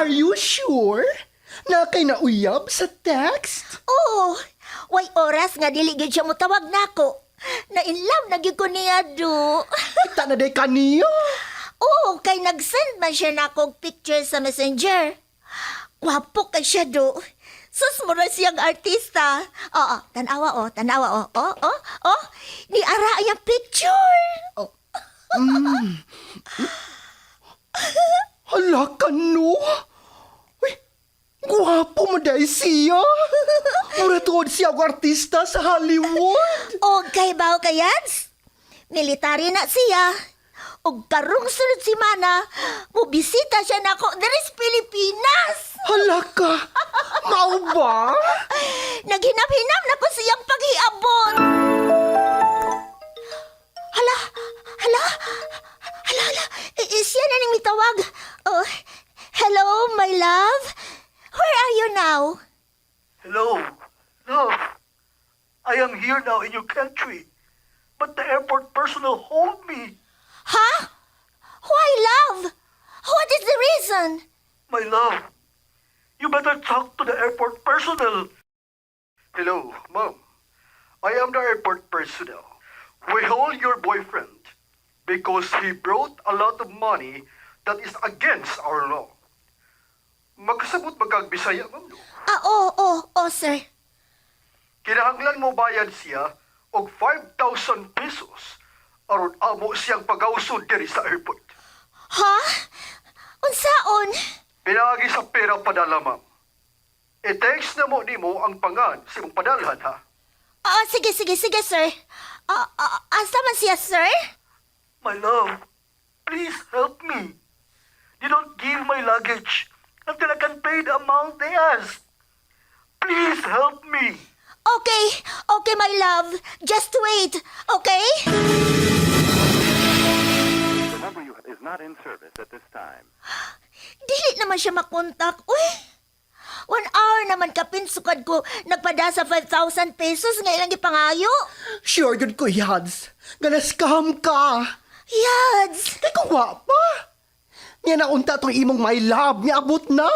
Are you sure? Na kay nauyab sa text? Oo, way oras nga dili gyud siya motawag nako. Na in love na gyud ko niya do. Kita na day kaniya. Oo, kay nag-send man siya nako picture sa messenger. Gwapo kay siya do. Sus mo na siyang artista. Oo, tanawa oh. Ni ara yung picture. Hala ka no? Uy, guwapo mo dahil siya. Mura tuod siya ang artista sa Hollywood. O kay bao kayans? Military na siya. O karong sunod simana, mubisita siya nako diri sa Pilipinas. Hala ka, mau ba? Naghinap-hinap na ko siyang paghiabot. Hala. Siya na ning mitawag. Oh, hello, my love. Where are you now? Hello, love. I am here now in your country, but the airport personnel hold me. Huh? Why, love? What is the reason? My love, you better talk to the airport personnel. Hello, Mom. I am the airport personnel. We hold your boyfriend because he brought a lot of money that is against our law. Magkasabot magkagbisaya, Ma'am. No? Oo, sir. Kinahanglan mo bayad siya og 5,000 pesos aron amo siyang pagawsod diri sa airport. Ha? Unsaon? Pinaagi sa pera padala, Ma'am. I-text na mo nimo ang pangan sa imong padalhan, ha? Sige, sir. Asa man siya, sir? My love, please help me. You don't give my luggage until I can pay the amount they ask. Please help me. Okay, my love. Just wait, okay? The number you have is not in service at this time. Dili naman siya makontak. Uy, 1 hour naman kapinsukad ko nagpada sa 5,000 pesos nga ilang ipangayo. Sure good ko, Yads. Gana-scam ka. Yads! Kay kuwa pa. Nga naunta tong imong my love, nga abot na.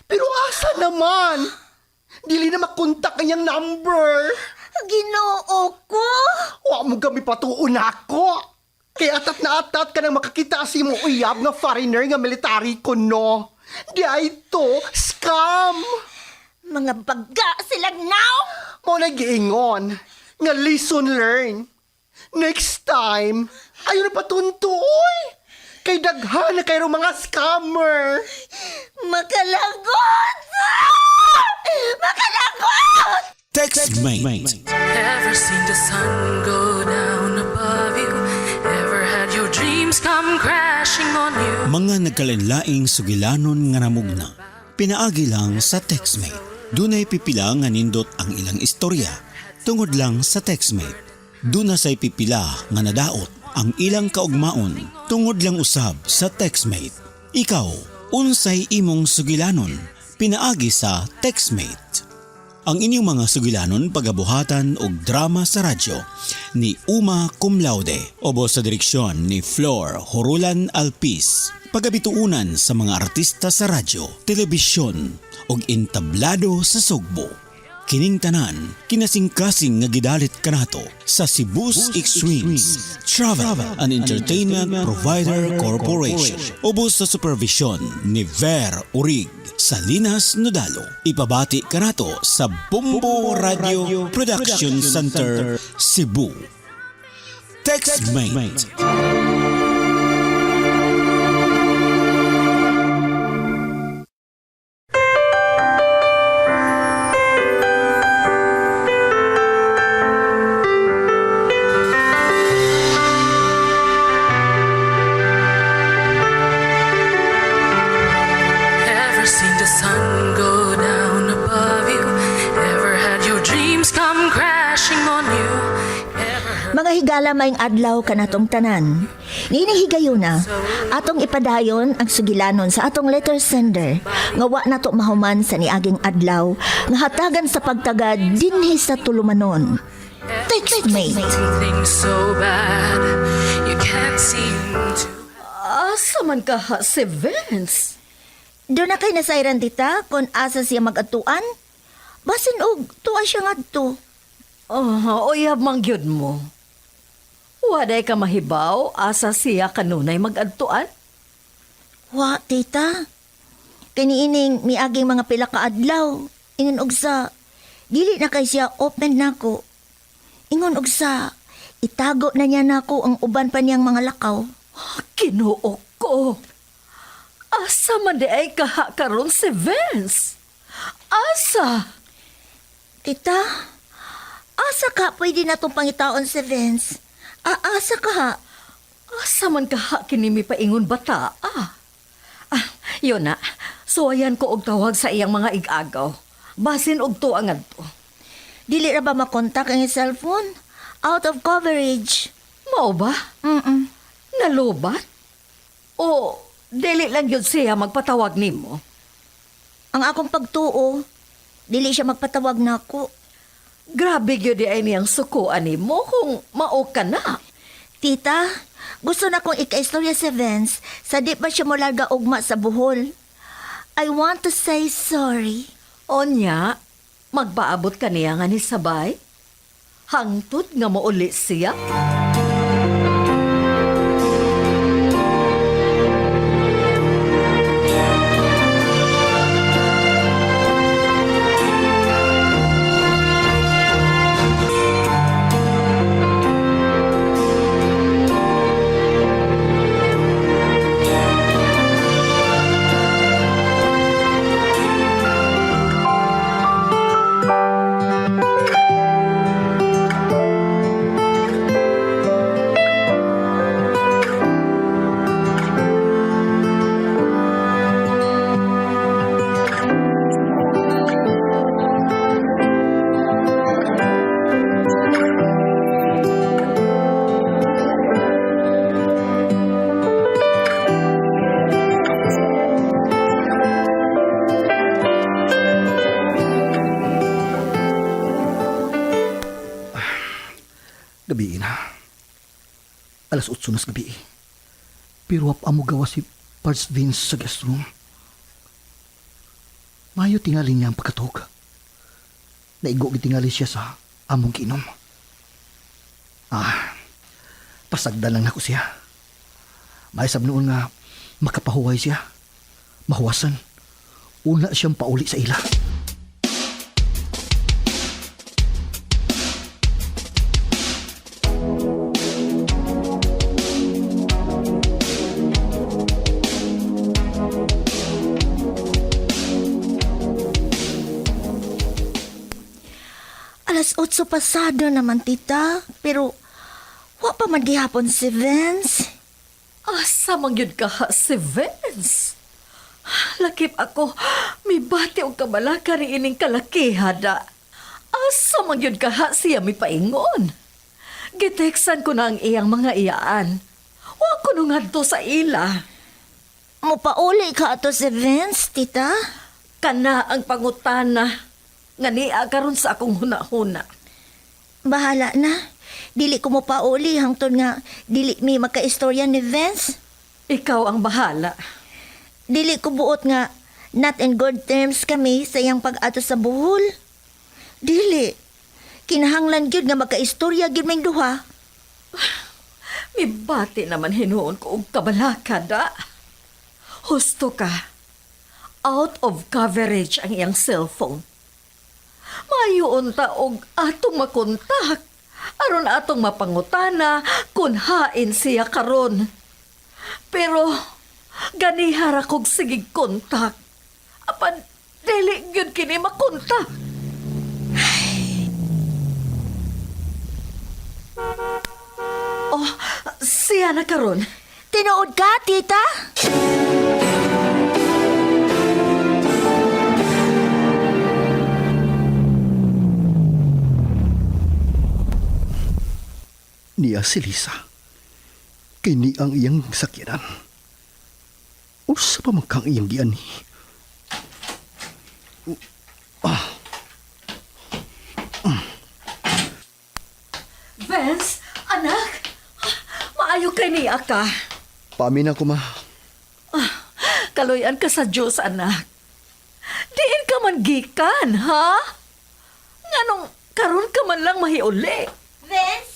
Pero asa naman? Dili na makontak kanyang number. Ginoo ko. Wa mo kami patuon ako. Kaya atat ka nang makakita sa imong uyab nga foreigner nga military ko, no? Di ay to, scam. Mga baga silang now. Mo nag-iingon. Nga lesson learned. Next time, ayaw na patuntoy. Kay daghan na kayo mga scammer. Makalagot! Makalagot! TextMate. Ever seen the sun go down above you? Ever had your dreams come crashing on you? Mga nagkalinlaing sugilanon nga namugna. Pinaagi lang sa TextMate. Dunay pipila nga nindot ang ilang istorya. Tungod lang sa TextMate. Duna say pipila nga nadaot ang ilang kaugmaon. Tungod lang usab sa TextMate. Ikaw, unsay imong sugilanon? Pinaagi sa TextMate. Ang inyong mga sugilanon, pagabuhatan og drama sa radyo ni Uma Cum Laude, ubos sa direksyon ni Flor Horulan Alpis. Pagabituunan sa mga artista sa radyo, telebisyon og entablado sa Sugbo. Kining tanan, kinasingkasing nga gidalit kanato sa Cebu's Extremes Travel and Entertainment Provider Corporation. Ubos sa supervision ni Ver Urig Salinas Nodalo. Ipabati kanato sa Bumbo Radio Production Center, Cebu. TextMate. Ever seen the sun go down above you? Ever had your dreams come crashing on you? Mga higala maing adlaw kanatong tanan. Ninihigayon na, atong ipadayon ang sugilanon sa atong letter sender nga wa nato mahuman sa niaging adlaw nga hatagan sa pagtagad dinhi sa tulumanon. TextMate. Things so bad you can't seem to. Asa man ka ha, si Vince? Doon na kay nasayran tita kung asa siya mag-atuan. Basin og tuwa siya nga to. Uyab mang gyud mo. Waday ka mahibaw, asa siya kanunay mag-adtuan? Wa, tita. Kaniining miaging mga pila ka adlaw. Ingon og sa, dili na kay siya open nako. Ingon og sa, itago na niya nako ang uban pa niyang mga lakaw. Kinuok ko. Asa man di ay kaha karon si Vince? Asa? Tita, asa ka pwede na itong pangitaon si Vince? Asa ka ha? Asa man kaha kini mi paingon bata? Yun na. Suwayan ko og tawag sa iyang mga igagaw. Basin og tuang adto. Dili ra ba makontak ang iyang cellphone? Out of coverage. Mao ba? Mm-mm. Nalubat? O dili lang yun siya magpatawag nimo? Ang akong pagtuo, dili siya magpatawag na ako. Grabe gyud di ay niyang sukuan nimo kung mao ka na. Tita, gusto na kong ika-istorya si Vince sa di pa siya mo larga ugma sa buhol. I want to say sorry. Onya, magpaabot ka niya nga ni sabay? Hangtod nga mauli siya? Gabi na. Alas 8 na sa gabi. Pero wap amo gawa si Parts Vince sa guest room. Mayo tingali niya ang pagkatog. Naigo gitingali siya sa among kinom. Pasagdan lang ako siya. May sabnoon nga makapahuway siya. Mahuwasan. Una siyang pauli sa ila. Alas 8 pasado naman, tita. Pero, wa pa man gihapon si Vince. Asa man yun ka ha, si Vince? Lakip ako, may bati o kabalaka rin ining kalakihada. Asa man yun ka ha, siya may paingon. Giteksan ko na ang iyang mga iyaan. Wa ko nung adto sa ila. Mupauli ka ato si Vince, tita. Kana ang pangutana. Nga niya karon sa akong huna-huna. Bahala na. Dili ko mo pauli hangtod nga dili mi makaistorya ni Vince. Ikaw ang bahala. Dili ko buot nga not in good terms kami sa iyang pag-ato sa buhol. Dili. Kinahanglan gyud nga makaistorya gyud may duha. May bati naman hinuon ko og kabalakada. Husto ka. Out of coverage ang iyang cellphone. Mayoon ta og atong makontak. Aron atong mapangutana kung hain siya karon. Pero ganihara kog sigig kontak. Apan dili gyud kini makontak. Oh, siya na karon. Tinuod ka, tita? Niya si Lisa. Kini ang iyang sakyanan. Usa pa man kang iyang giani. Vince, anak, maayo kay niya ka. Pamin ako ma. Kaloyan ka sa Diyos, anak. Diin ka man gikan, ha? Nganong karon ka man lang mahiuli. Vince?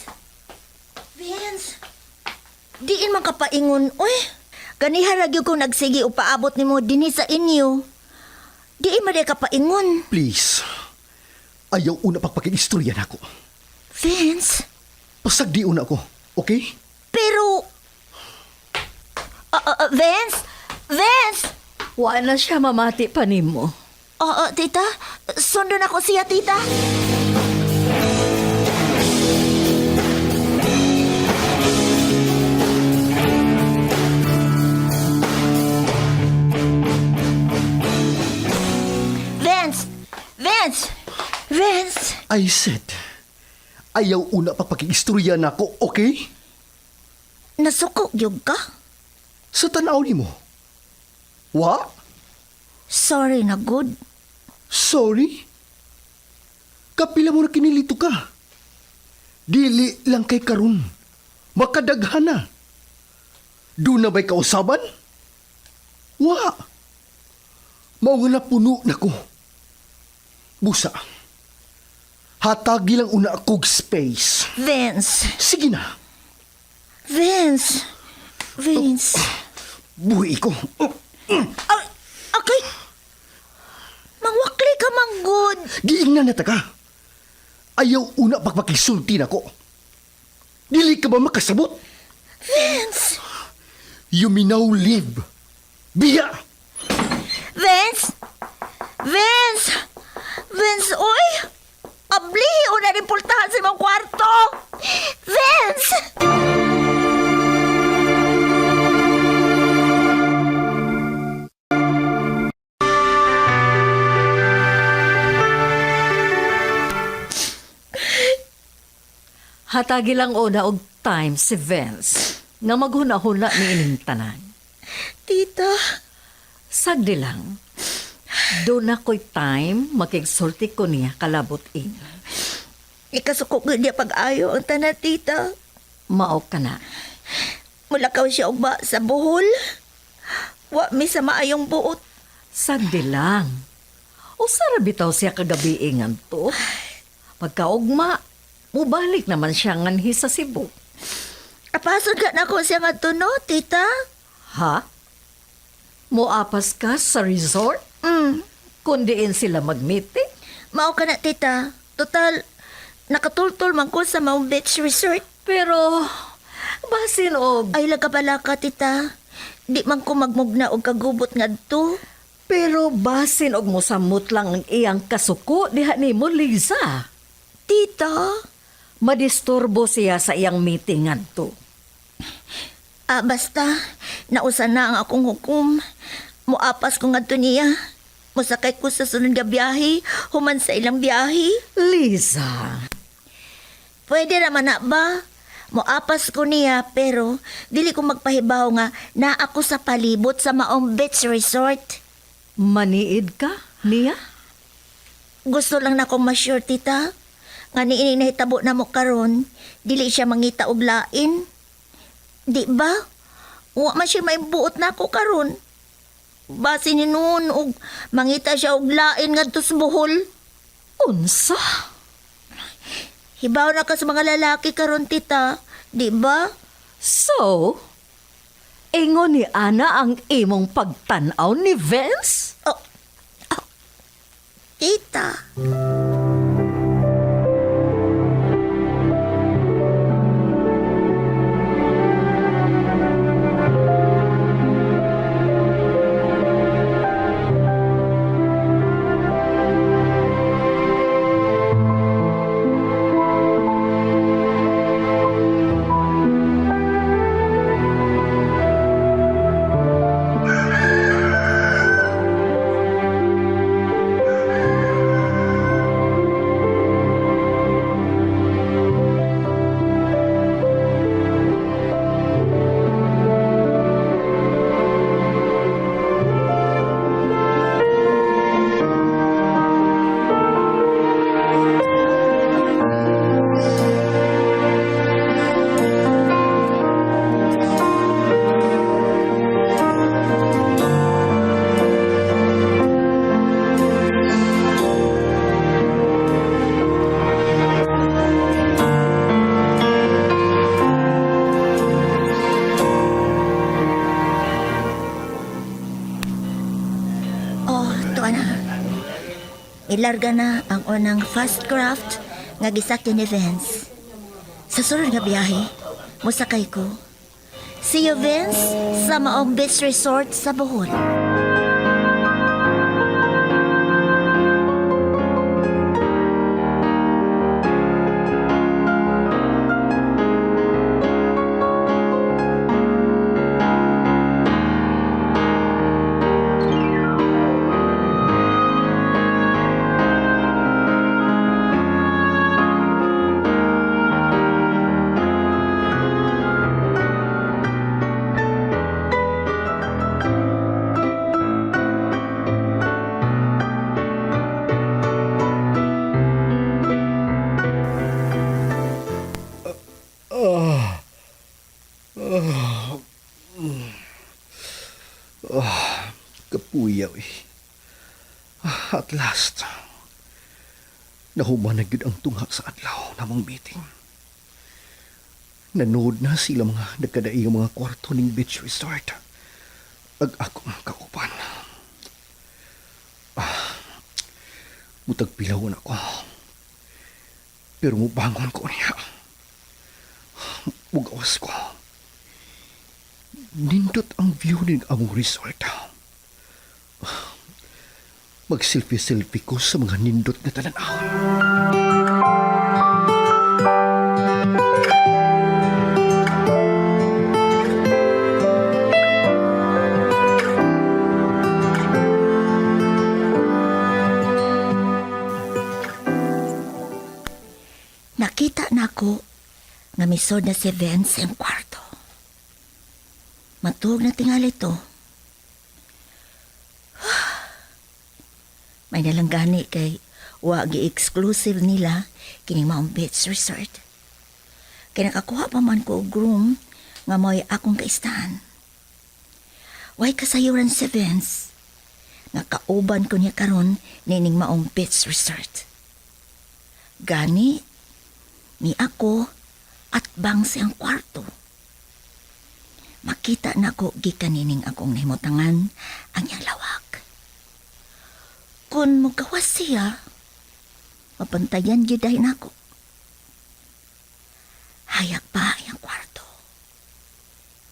Vince? Diin man kapaingon, oy. Ganiharagyo kong nagsigi o paabot ni mo dinhi sa inyo. Diin man kapaingon. Please. Ayaw una pagpakikistorya na ako. Vince? Pasagdi una ako, okay? Pero... Vince? Vince? Wa na siya mamati pa nimo. Oo, tita. Sundon ako siya, tita. Vince! Vince! Vince! I said, ayaw una pagpakikistorya na ako, okay? Nasuko yung ka? Sa tanaw ni mo. Wa? Sorry na good. Sorry? Kapila mo na kinilito ka. Dili lang kay karon. Makadaghan na. Doon na ba'y kausaban? Wa. Mao nga napuno na ko. Busa. Hatagi lang una akong space. Vince! Sige na. Vince! Vince! Buhi ko. Ah, okay. Mangwakli ka, manggod. Giingnan na ta ka. Ayaw una pagpakisulti na ko. Dili ka ba makasabot? Vince! You may now leave. Biya! Vince! Vince! Vince, oy! Abli! Una rin pultahan sa imong kwarto! Vince! Hatagi lang una og time si Vince nga maghuna-huna ni ining tanan. Tita, Sagdi lang. Doon na ko'y time makigsulti ko niya kalabot ina. ikasuko ko niya pag-ayo ang tanan, tita. Mao ka na. Mulakaw siya og ba sa buhol. Wa mi sa maayong buot. Sagdi lang. O sara bitaw siya kagabi ingan to. Pagkaugma, mubalik naman siya nganhi sa Cebu. Apasod ka na ko siya nga tuno, tita. Ha? Moapas ka sa resort? Kundiin sila mag-meeting? Mao ka na, tita. Total, nakatultol man ko sa Mount Beach Resort. Pero, basin og... Ay, lagkabala ka, tita. Di man ko magmugna og kagubot nga to. Pero basin og mosamot lang ang iyang kasuko diha nimo, Liza. Tita? Madisturbo siya sa iyang meeting ngadto. Basta, nausa na ang akong hukom. Muapas ko nga to niya. Musakay ko sa sunod nga biyahe, human sa ilang biyahe. Liza, Pwede naman na ba? Muapas ko niya, pero dili ko magpahibaw nga na ako sa palibot sa Maong Beach Resort. maniid ka niya? Gusto lang na akong ma-sure, tita. Nga niini nahitabo na mo karon, dili siya mangita og lain. Di ba? Wa man siya maibuot na ako karon. Basi ni noon og mangita siya og lain ngadto sa buhol. Unsa? Hibaw na ka sa mga lalaki karon, tita. Di ba? So, ingon ni Ana ang imong pagtanaw ni Vince? Tita. Ilarga na ang unang fast craft nga gisakyan ni Vince. Sa sunod nga biyahe, musakay ko. See you, Vince, sa Maong Beach Resort sa Bohol. Kapuyaw eh. At last, nahuman na gyud ang tungha sa adlaw namong meeting. Nanood na sila mga nagkadaing mga kwarto ning beach resort. Ag akong kauban. Butag pilawon ako. Pero mubangon ko niya. Mugawas ko. Nindot ang view ning among resort. Mag-selfie-selfie ko sa mga nindot na tanan-ahon. Nakita na ako nga misod na si Vince ang kwarto. Matug na tingali to. May nalanggani kay wagi exclusive nila kining Maong Beach Resort. Kaya nakakuha pa man ko og room nga mo'y akong kaistahan. Way kasayuran si Vince nga kauban ko niya karon nining Maong Beach Resort. Gani ni ako at bang siyang kwarto. Makita na ko gikanining akong nahimutangan ang iyang lawak. Kung magawas siya, mapantayan gidahin ako. Hayak pa iyang kwarto.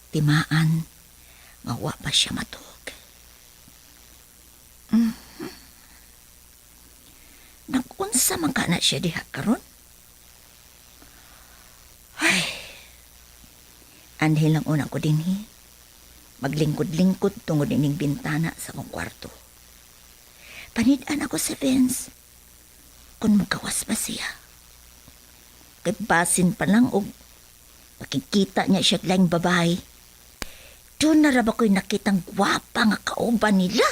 Timaan, mawa pa siya matug. Nagunsa man ka na siya diha karon? Ay, anhil lang unang ko din maglingkod-lingkod tungod ining bintana sa kong kwarto. Panidaan ako si Vince kung magawas pa siya. Kay basin pa lang og makikita niya siya lang babae. Doon na raba ko'y nakitang gwapa nga kauban nila.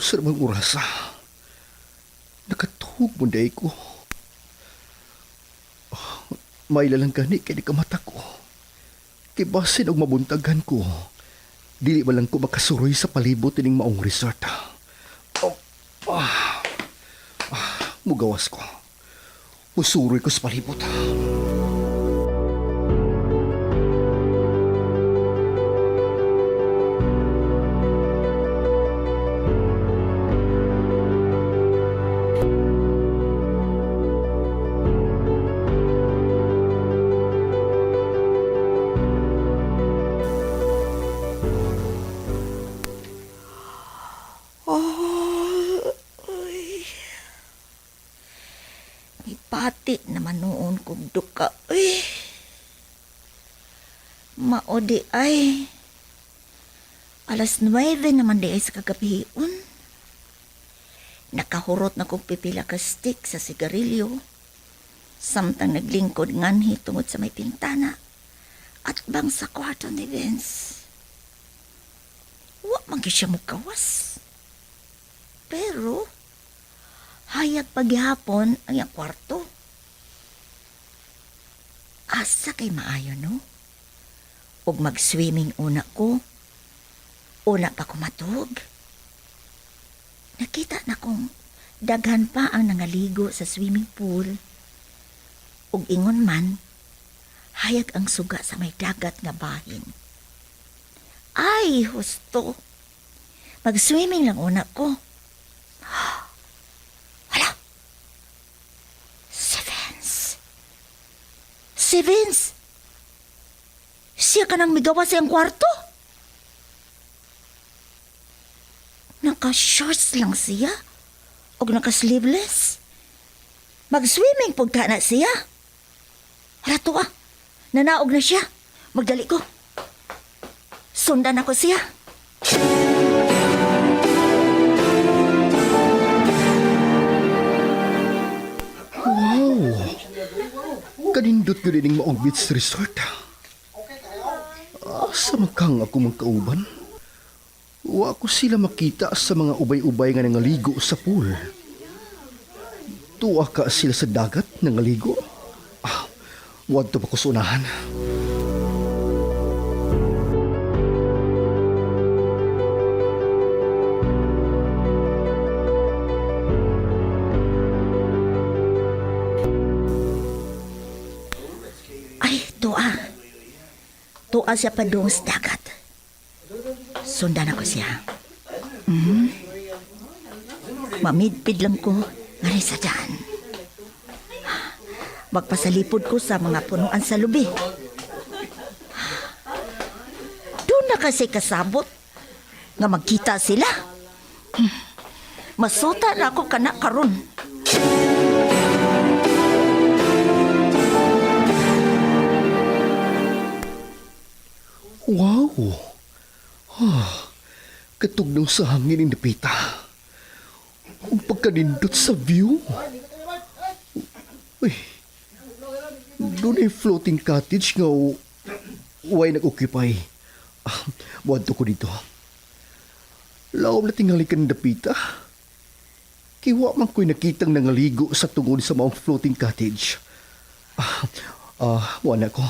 Sa namang orasa, nakatuhog mo day ko. May lalanggani kay di kamata ko. Kay basin og mabuntagan ko. Dili ba lang ko makasuroy sa palibot ining Maong resort. Mugawas ko. Musuroy ko sa palibot. Pati naman noon kong duka. Uy. Maodi ay. Alas 9 naman di ay sa kagabion. Nakahurot na kong pipila ka stick sa sigarilyo. Samtang naglingkod nganhi tungod sa may pintana. At bang sa kwarto ni Vince. Wa man gyud siya mukawas. Pero, hayag paghihapon ang iyang kwarto. Asa kay maayo, no? Ug mag-swimming una ko. Una pa ko matug. Nakita na kong daghan pa ang nangaligo sa swimming pool. Ug ingon man, hayag ang suga sa may dagat nga bahin. Ay, husto. Mag-swimming lang una ko. Hala! Si Vince! Siya ka nang migawa sa iyang kwarto? Naka-shorts lang siya? O naka-sleeveless? Mag-swimming po ka na siya? Hala to ah! Nanaog na siya. Magdali ko. Sundan ako siya. Wow! Kanindot ko din maong beach resort. Asa makang ako magkauban? Wa ko sila makita sa mga ubay-ubay nga nangaligo sa pool. Tuwa ka sila sa dagat nangaligo? Wad to pa ko sunahan. Ay, tuwa. Tuwa siya pa doon sa dagat. Sundan ako siya. Mamidpid lang ko nga sa daan. Magpasalipod ko sa mga punuan sa lubi. Doon na kasi kasabot nga magkita sila. Masuta na ako kana karon. Wow! Katugnaw sa hangin ni Pita. Ang pagkanindot sa view. Uy, doon ay floating cottage nga way nag-occupy. Buwan ko dito. Laom na tingali ka ni Pita. Kiwa man ko'y nakitang nangaligo sa tungod sa maong floating cottage. Wala ko.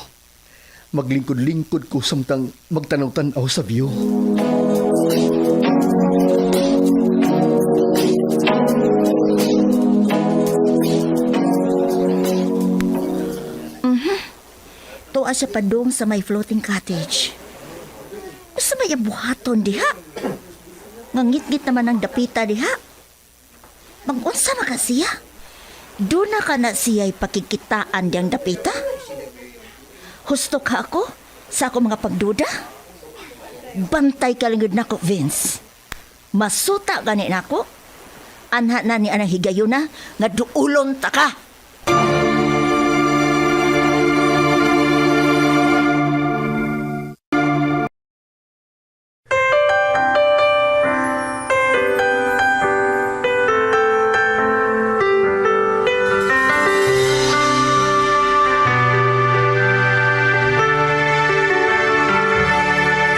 Maglingkod-lingkod ko samtang magtanaw-tanaw sa view. Tuwa siya pa doon sa may floating cottage. Sa may buhaton diha. Ngangit-ngit naman ang dapita diha. Mag-unsa na ka siya? Doon na ka na siya'y pakikitaan diyang dapita? Husto ka ako sa ako mga pagduda? Bantay ka lang yun na ko, Vince. Masuta gani na ako. Anha na ni anang higayon na nga duulon ta ka.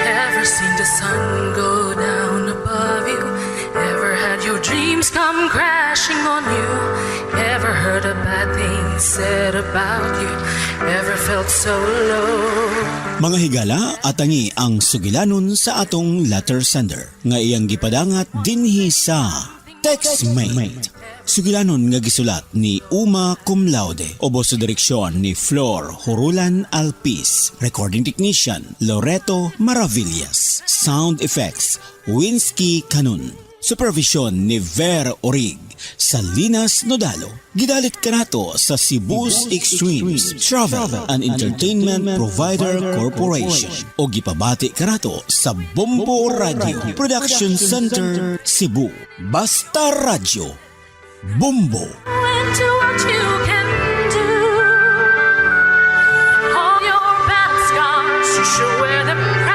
Ever seen the sun go down above you? Ever had your dreams come crashing on you? Ever heard a bad thing said about you? Ever felt so low? Mga higala atangi ang sugilanon sa atong letter sender nga iyang gipadangat dinhi sa Textmate. Sugilanon nga gisulat ni Uma Cum Laude, obo sa direksyon ni Flor Horulan Alpis, recording technician Loreto Maravillas, sound effects Winsky Canun, supervision ni Ver Orig, Salinas Nodalo. Gidalit kanato sa Cebu's Extremes Travel and Entertainment Provider Corporation o gipabati kanato sa Bombo Radio Production Center Cebu. Basta Radio Bombo. Into what you can do. All your past scars picture where the